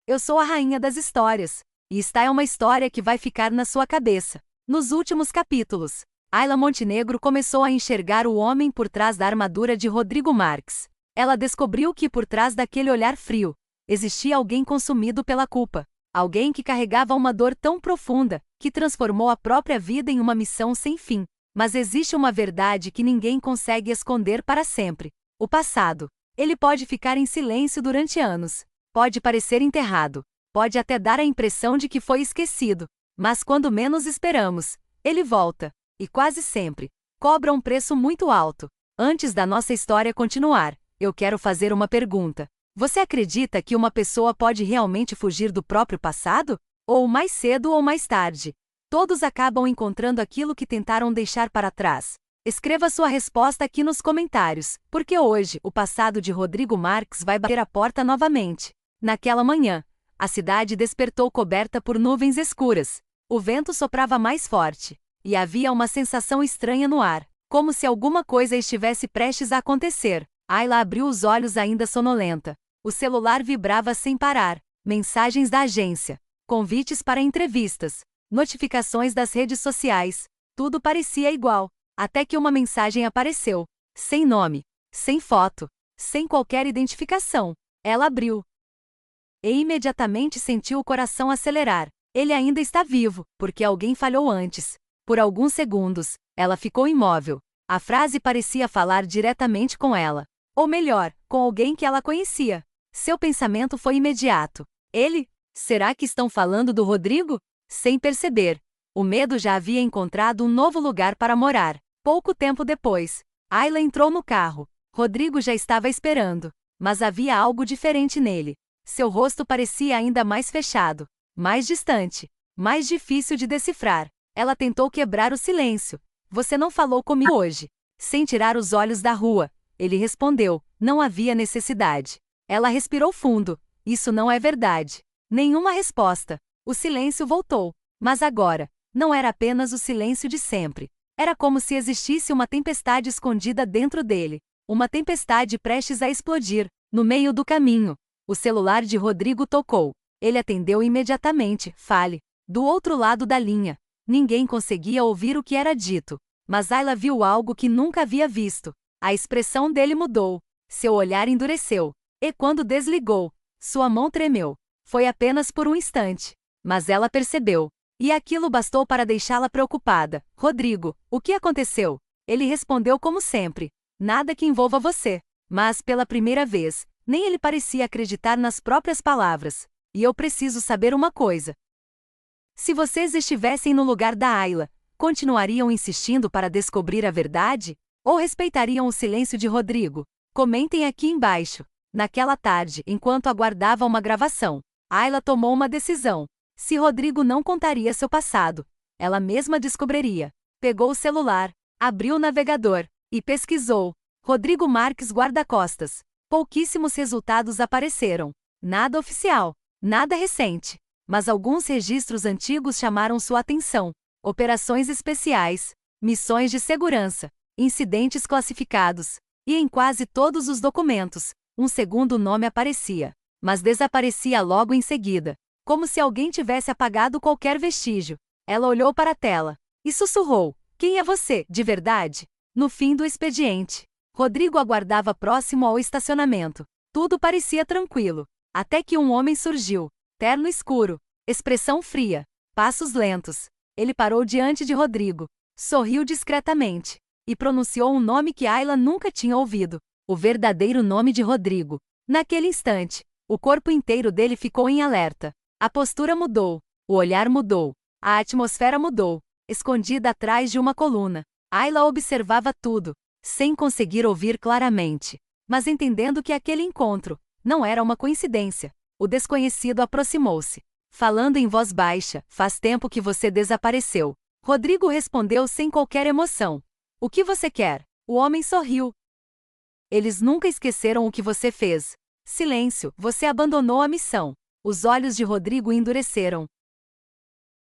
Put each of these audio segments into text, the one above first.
Eu sou a rainha das histórias. E esta é uma história que vai ficar na sua cabeça. Nos últimos capítulos, Ayla Montenegro começou a enxergar o homem por trás da armadura de Rodrigo Marques. Ela descobriu que por trás daquele olhar frio, existia alguém consumido pela culpa. Alguém que carregava uma dor tão profunda, que transformou a própria vida em uma missão sem fim. Mas existe uma verdade que ninguém consegue esconder para sempre. O passado. Ele pode ficar em silêncio durante anos. Pode parecer enterrado. Pode até dar a impressão de que foi esquecido. Mas quando menos esperamos, ele volta. E quase sempre, cobra um preço muito alto. Antes da nossa história continuar, eu quero fazer uma pergunta. Você acredita que uma pessoa pode realmente fugir do próprio passado? Ou mais cedo ou mais tarde, todos acabam encontrando aquilo que tentaram deixar para trás. Escreva sua resposta aqui nos comentários, porque hoje o passado de Rodrigo Marques vai bater a porta novamente. Naquela manhã, a cidade despertou coberta por nuvens escuras. O vento soprava mais forte, e havia uma sensação estranha no ar, como se alguma coisa estivesse prestes a acontecer. Ayla abriu os olhos ainda sonolenta. O celular vibrava sem parar. Mensagens da agência, convites para entrevistas, notificações das redes sociais. Tudo parecia igual, até que uma mensagem apareceu. Sem nome, sem foto, sem qualquer identificação. Ela abriu. E imediatamente sentiu o coração acelerar. Ele ainda está vivo, porque alguém falhou antes. Por alguns segundos, ela ficou imóvel. A frase parecia falar diretamente com ela. Ou melhor, com alguém que ela conhecia. Seu pensamento foi imediato. Ele? Será que estão falando do Rodrigo? Sem perceber, o medo já havia encontrado um novo lugar para morar. Pouco tempo depois, Ayla entrou no carro. Rodrigo já estava esperando. Mas havia algo diferente nele. Seu rosto parecia ainda mais fechado, mais distante, mais difícil de decifrar. Ela tentou quebrar o silêncio. Você não falou comigo hoje. Sem tirar os olhos da rua, ele respondeu. Não havia necessidade. Ela respirou fundo. Isso não é verdade. Nenhuma resposta. O silêncio voltou. Mas agora, não era apenas o silêncio de sempre. Era como se existisse uma tempestade escondida dentro dele. Uma tempestade prestes a explodir. No meio do caminho, o celular de Rodrigo tocou. Ele atendeu imediatamente. Fale. Do outro lado da linha. Ninguém conseguia ouvir o que era dito. Mas Ayla viu algo que nunca havia visto. A expressão dele mudou. Seu olhar endureceu. E quando desligou, sua mão tremeu. Foi apenas por um instante. Mas ela percebeu. E aquilo bastou para deixá-la preocupada. Rodrigo, o que aconteceu? Ele respondeu como sempre. Nada que envolva você. Mas, pela primeira vez, nem ele parecia acreditar nas próprias palavras. E eu preciso saber uma coisa. Se vocês estivessem no lugar da Ayla, continuariam insistindo para descobrir a verdade? Ou respeitariam o silêncio de Rodrigo? Comentem aqui embaixo. Naquela tarde, enquanto aguardava uma gravação, Ayla tomou uma decisão. Se Rodrigo não contaria seu passado, ela mesma descobriria. Pegou o celular, abriu o navegador e pesquisou. Rodrigo Marques guarda-costas. Pouquíssimos resultados apareceram. Nada oficial, nada recente. Mas alguns registros antigos chamaram sua atenção. Operações especiais, missões de segurança, incidentes classificados. E em quase todos os documentos, um segundo nome aparecia. Mas desaparecia logo em seguida. Como se alguém tivesse apagado qualquer vestígio. Ela olhou para a tela e sussurrou. Quem é você, de verdade? No fim do expediente, Rodrigo aguardava próximo ao estacionamento. Tudo parecia tranquilo. Até que um homem surgiu. Terno escuro, expressão fria, passos lentos. Ele parou diante de Rodrigo, sorriu discretamente e pronunciou um nome que Ayla nunca tinha ouvido. O verdadeiro nome de Rodrigo. Naquele instante, o corpo inteiro dele ficou em alerta. A postura mudou, o olhar mudou, a atmosfera mudou. Escondida atrás de uma coluna, Ayla observava tudo, sem conseguir ouvir claramente, mas entendendo que aquele encontro não era uma coincidência. O desconhecido aproximou-se, falando em voz baixa. Faz tempo que você desapareceu. Rodrigo respondeu sem qualquer emoção. O que você quer? O homem sorriu. Eles nunca esqueceram o que você fez. Silêncio, você abandonou a missão. Os olhos de Rodrigo endureceram.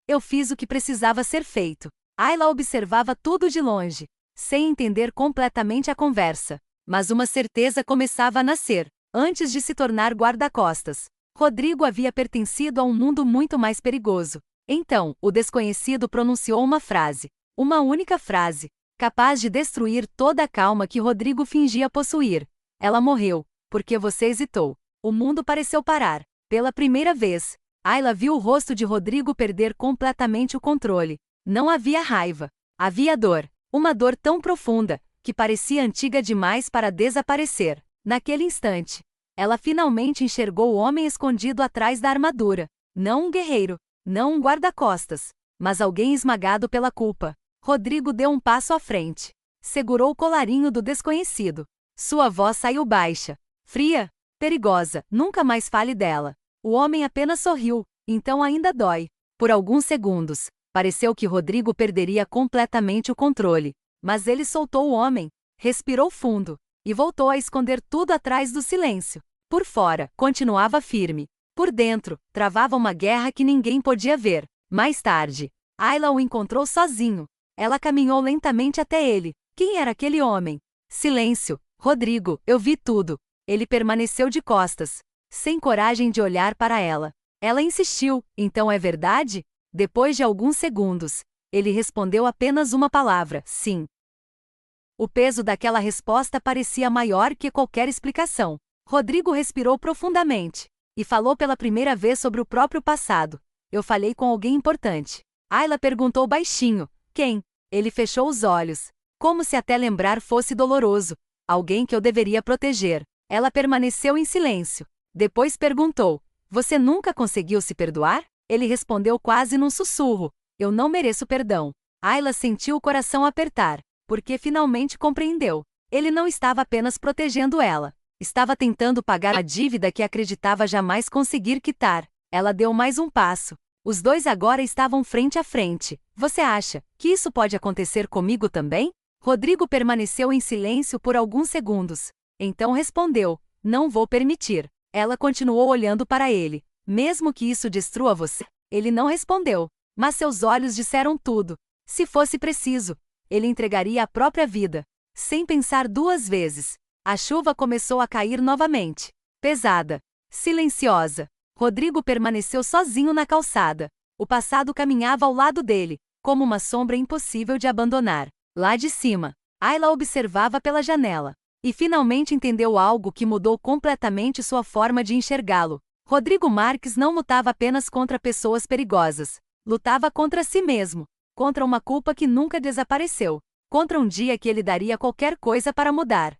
Eu fiz o que precisava ser feito. Ayla observava tudo de longe, sem entender completamente a conversa. Mas uma certeza começava a nascer. Antes de se tornar guarda-costas, Rodrigo havia pertencido a um mundo muito mais perigoso. Então, o desconhecido pronunciou uma frase. Uma única frase, capaz de destruir toda a calma que Rodrigo fingia possuir. Ela morreu, porque você hesitou. O mundo pareceu parar. Pela primeira vez, Ayla viu o rosto de Rodrigo perder completamente o controle. Não havia raiva. Havia dor. Uma dor tão profunda, que parecia antiga demais para desaparecer. Naquele instante, ela finalmente enxergou o homem escondido atrás da armadura. Não um guerreiro, não um guarda-costas, mas alguém esmagado pela culpa. Rodrigo deu um passo à frente. Segurou o colarinho do desconhecido. Sua voz saiu baixa, fria, perigosa. Nunca mais fale dela. O homem apenas sorriu, então ainda dói. Por alguns segundos, pareceu que Rodrigo perderia completamente o controle. Mas ele soltou o homem, respirou fundo, e voltou a esconder tudo atrás do silêncio. Por fora, continuava firme. Por dentro, travava uma guerra que ninguém podia ver. Mais tarde, Ayla o encontrou sozinho. Ela caminhou lentamente até ele. Quem era aquele homem? Silêncio. Rodrigo, eu vi tudo. Ele permaneceu de costas, sem coragem de olhar para ela. Ela insistiu, então é verdade? Depois de alguns segundos, ele respondeu apenas uma palavra, sim. O peso daquela resposta parecia maior que qualquer explicação. Rodrigo respirou profundamente e falou pela primeira vez sobre o próprio passado. Eu falei com alguém importante. Ayla perguntou baixinho. Quem? Ele fechou os olhos, como se até lembrar fosse doloroso. Alguém que eu deveria proteger. Ela permaneceu em silêncio. Depois perguntou. Você nunca conseguiu se perdoar? Ele respondeu quase num sussurro. Eu não mereço perdão. Ayla sentiu o coração apertar, porque finalmente compreendeu. Ele não estava apenas protegendo ela. Estava tentando pagar a dívida que acreditava jamais conseguir quitar. Ela deu mais um passo. Os dois agora estavam frente a frente. Você acha que isso pode acontecer comigo também? Rodrigo permaneceu em silêncio por alguns segundos. Então respondeu: não vou permitir. Ela continuou olhando para ele. Mesmo que isso destrua você? Ele não respondeu, mas seus olhos disseram tudo. Se fosse preciso, ele entregaria a própria vida. Sem pensar duas vezes, a chuva começou a cair novamente. Pesada, silenciosa. Rodrigo permaneceu sozinho na calçada. O passado caminhava ao lado dele, como uma sombra impossível de abandonar. Lá de cima, Ayla observava pela janela. E finalmente entendeu algo que mudou completamente sua forma de enxergá-lo. Rodrigo Marques não lutava apenas contra pessoas perigosas. Lutava contra si mesmo. Contra uma culpa que nunca desapareceu. Contra um dia que ele daria qualquer coisa para mudar.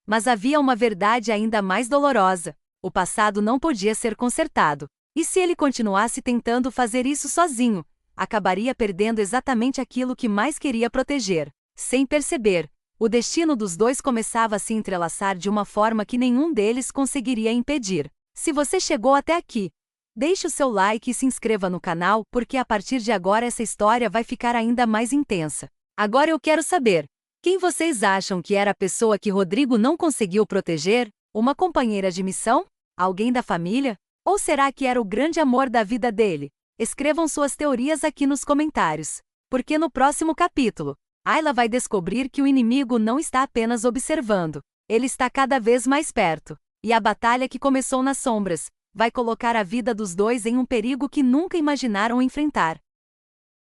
Mas havia uma verdade ainda mais dolorosa. O passado não podia ser consertado. E se ele continuasse tentando fazer isso sozinho, acabaria perdendo exatamente aquilo que mais queria proteger. Sem perceber, o destino dos dois começava a se entrelaçar de uma forma que nenhum deles conseguiria impedir. Se você chegou até aqui, deixe o seu like e se inscreva no canal, porque a partir de agora essa história vai ficar ainda mais intensa. Agora eu quero saber, quem vocês acham que era a pessoa que Rodrigo não conseguiu proteger? Uma companheira de missão? Alguém da família? Ou será que era o grande amor da vida dele? Escrevam suas teorias aqui nos comentários. Porque no próximo capítulo, Ayla vai descobrir que o inimigo não está apenas observando. Ele está cada vez mais perto. E a batalha que começou nas sombras vai colocar a vida dos dois em um perigo que nunca imaginaram enfrentar.